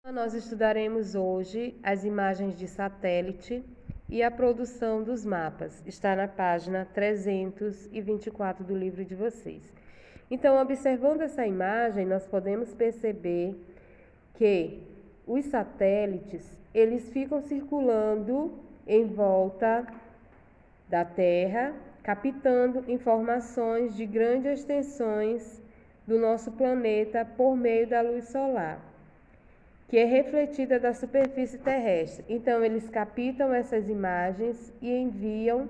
Nós estudaremos hoje as imagens de satélite e a produção dos mapas. Está na página 324 do livro de vocês. Então, observando essa imagem, nós podemos perceber que os satélites, eles ficam circulando em volta da Terra, captando informações de grandes extensões do nosso planeta por meio da luz solar, que é refletida da superfície terrestre. Então, eles captam essas imagens e enviam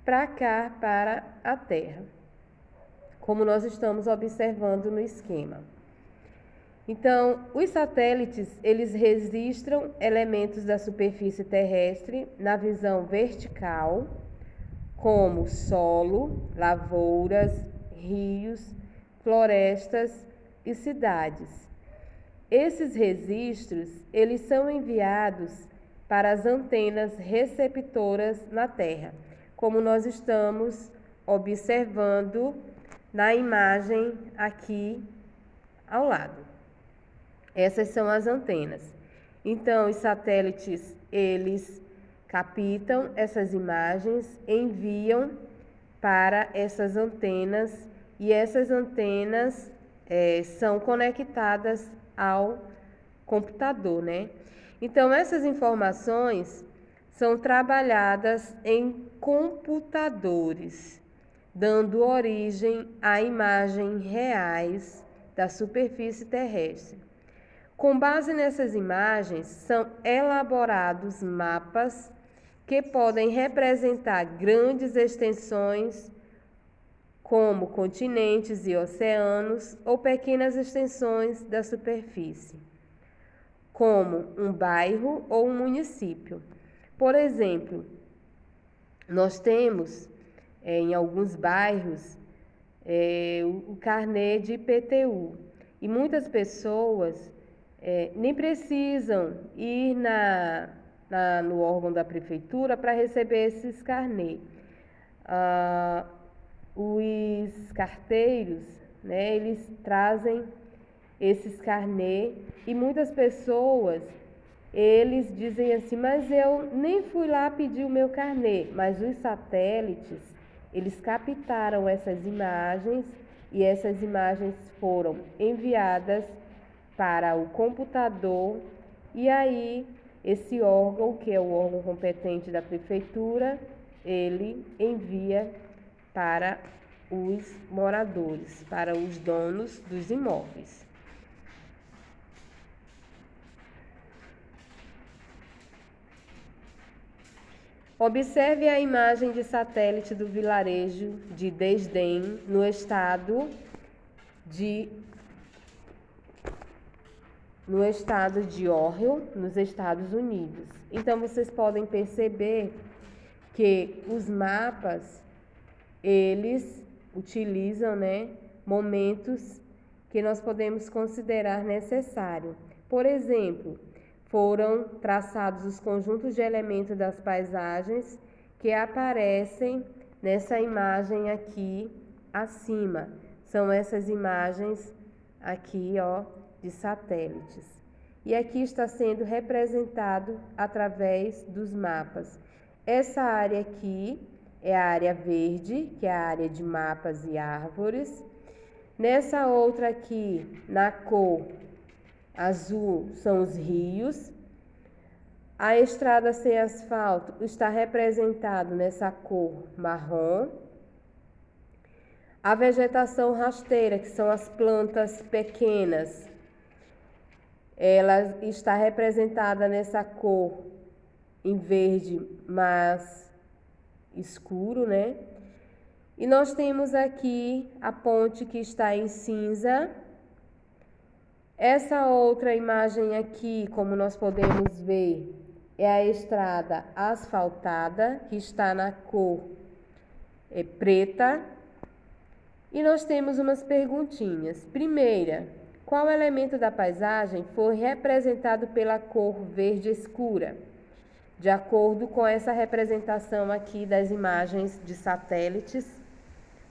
para cá, para a Terra, como nós estamos observando no esquema. Então, os satélites, eles registram elementos da superfície terrestre na visão vertical, como solo, lavouras, rios, florestas e cidades. Esses registros, eles são enviados para as antenas receptoras na Terra, como nós estamos observando na imagem aqui ao lado. Essas são as antenas. Então, os satélites, eles captam essas imagens, enviam para essas antenas e essas antenas são conectadas ao computador, né? Então, essas informações são trabalhadas em computadores, dando origem a imagens reais da superfície terrestre. Com base nessas imagens, são elaborados mapas que podem representar grandes extensões, como continentes e oceanos, ou pequenas extensões da superfície, como um bairro ou um município. Por exemplo, nós temos em alguns bairros o carnê de IPTU, e muitas pessoas nem precisam ir no órgão da prefeitura para receber esses carnês. Os carteiros, né, eles trazem esses carnês e muitas pessoas, eles dizem assim, mas eu nem fui lá pedir o meu carnê, mas os satélites, eles captaram essas imagens e essas imagens foram enviadas para o computador e aí esse órgão, que é o órgão competente da prefeitura, ele envia para os moradores, para os donos dos imóveis. Observe a imagem de satélite do vilarejo de Desdém, no estado de Ohio, nos Estados Unidos. Então, vocês podem perceber que os mapas, eles utilizam, né, momentos que nós podemos considerar necessário. Por exemplo, foram traçados os conjuntos de elementos das paisagens que aparecem nessa imagem aqui acima. São essas imagens aqui, ó, de satélites. E aqui está sendo representado através dos mapas. Essa área aqui é a área verde, que é a área de mapas e árvores. Nessa outra aqui, na cor azul, são os rios. A estrada sem asfalto está representado nessa cor marrom. A vegetação rasteira, que são as plantas pequenas, ela está representada nessa cor em verde, mas escuro, né? E nós temos aqui a ponte que está em cinza. Essa outra imagem aqui, como nós podemos ver, é a estrada asfaltada, que está na cor preta. E nós temos umas perguntinhas. Primeira, qual elemento da paisagem foi representado pela cor verde escura? De acordo com essa representação aqui das imagens de satélites,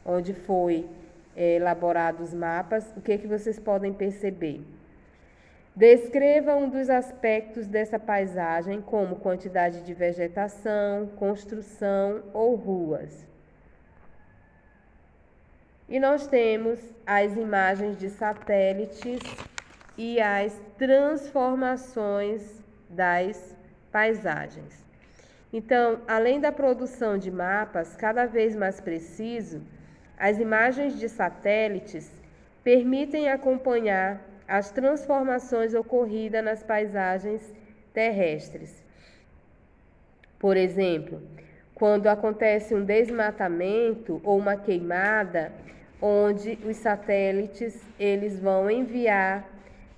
onde foi elaborados os mapas, o que vocês podem perceber? Descreva um dos aspectos dessa paisagem, como quantidade de vegetação, construção ou ruas. E nós temos as imagens de satélites e as transformações das paisagens. Então, além da produção de mapas cada vez mais precisos, as imagens de satélites permitem acompanhar as transformações ocorridas nas paisagens terrestres. Por exemplo, quando acontece um desmatamento ou uma queimada, onde os satélites eles vão enviar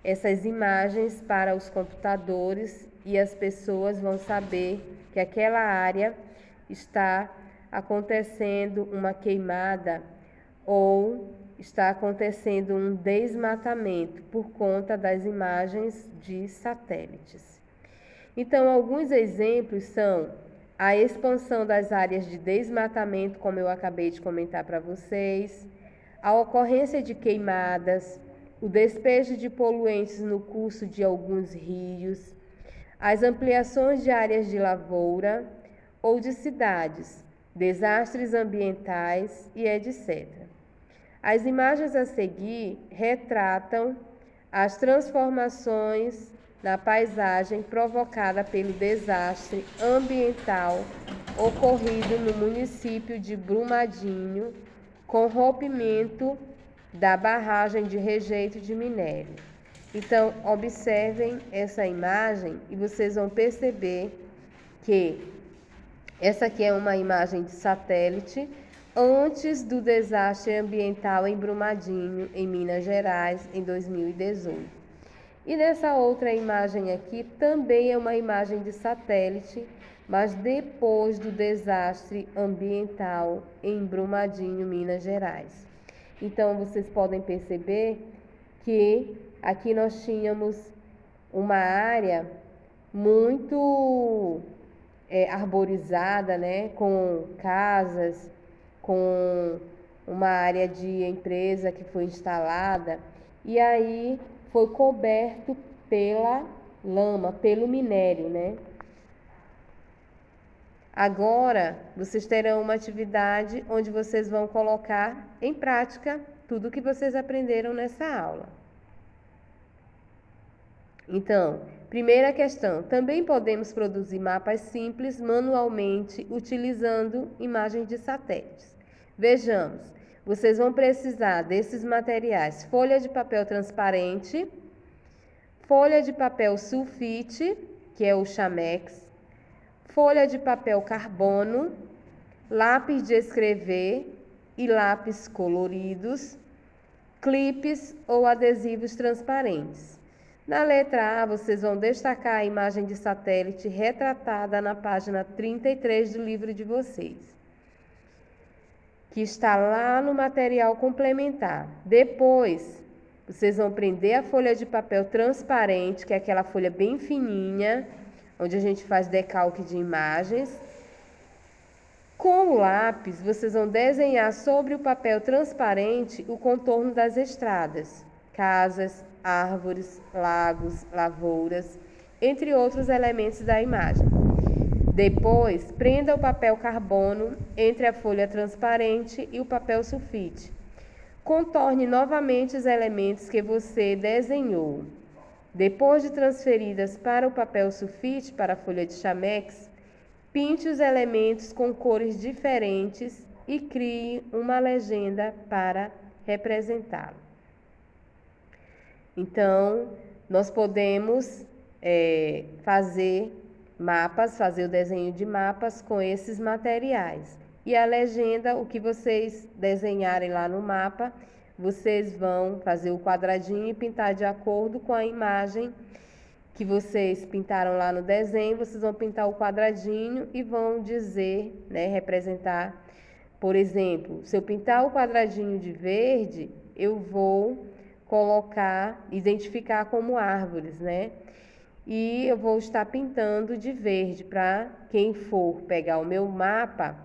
essas imagens para os computadores e as pessoas vão saber que aquela área está acontecendo uma queimada ou está acontecendo um desmatamento por conta das imagens de satélites. Então, alguns exemplos são a expansão das áreas de desmatamento, como eu acabei de comentar para vocês, a ocorrência de queimadas, o despejo de poluentes no curso de alguns rios, as ampliações de áreas de lavoura ou de cidades, desastres ambientais e etc. As imagens a seguir retratam as transformações na paisagem provocada pelo desastre ambiental ocorrido no município de Brumadinho, com rompimento da barragem de rejeito de minério. Então, observem essa imagem e vocês vão perceber que essa aqui é uma imagem de satélite antes do desastre ambiental em Brumadinho, em Minas Gerais, em 2018. E nessa outra imagem aqui também é uma imagem de satélite, mas depois do desastre ambiental em Brumadinho, Minas Gerais. Então, vocês podem perceber que aqui nós tínhamos uma área muito arborizada, né, com casas, com uma área de empresa que foi instalada, e aí foi coberto pela lama, pelo minério, né? Agora, vocês terão uma atividade onde vocês vão colocar em prática tudo o que vocês aprenderam nessa aula. Então, primeira questão, também podemos produzir mapas simples manualmente utilizando imagens de satélites. Vejamos, vocês vão precisar desses materiais: folha de papel transparente, folha de papel sulfite, que é o Chamex, folha de papel carbono, lápis de escrever e lápis coloridos, clipes ou adesivos transparentes. Na letra A, vocês vão destacar a imagem de satélite retratada na página 33 do livro de vocês, que está lá no material complementar. Depois, vocês vão prender a folha de papel transparente, que é aquela folha bem fininha, onde a gente faz decalque de imagens. Com o lápis, vocês vão desenhar sobre o papel transparente o contorno das estradas, casas, árvores, lagos, lavouras, entre outros elementos da imagem. Depois, prenda o papel carbono entre a folha transparente e o papel sulfite. Contorne novamente os elementos que você desenhou. Depois de transferidas para o papel sulfite, para a folha de Chamex, pinte os elementos com cores diferentes e crie uma legenda para representá-lo. Então, nós podemos fazer mapas, fazer o desenho de mapas com esses materiais. E a legenda, o que vocês desenharem lá no mapa, vocês vão fazer o quadradinho e pintar de acordo com a imagem que vocês pintaram lá no desenho. Vocês vão pintar o quadradinho e vão dizer, né, representar. Por exemplo, se eu pintar o quadradinho de verde, eu vou colocar, identificar como árvores, né? E eu vou estar pintando de verde para quem for pegar o meu mapa,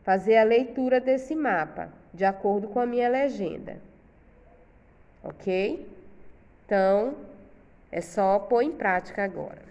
fazer a leitura desse mapa, de acordo com a minha legenda. Ok? Então, É só pôr em prática agora.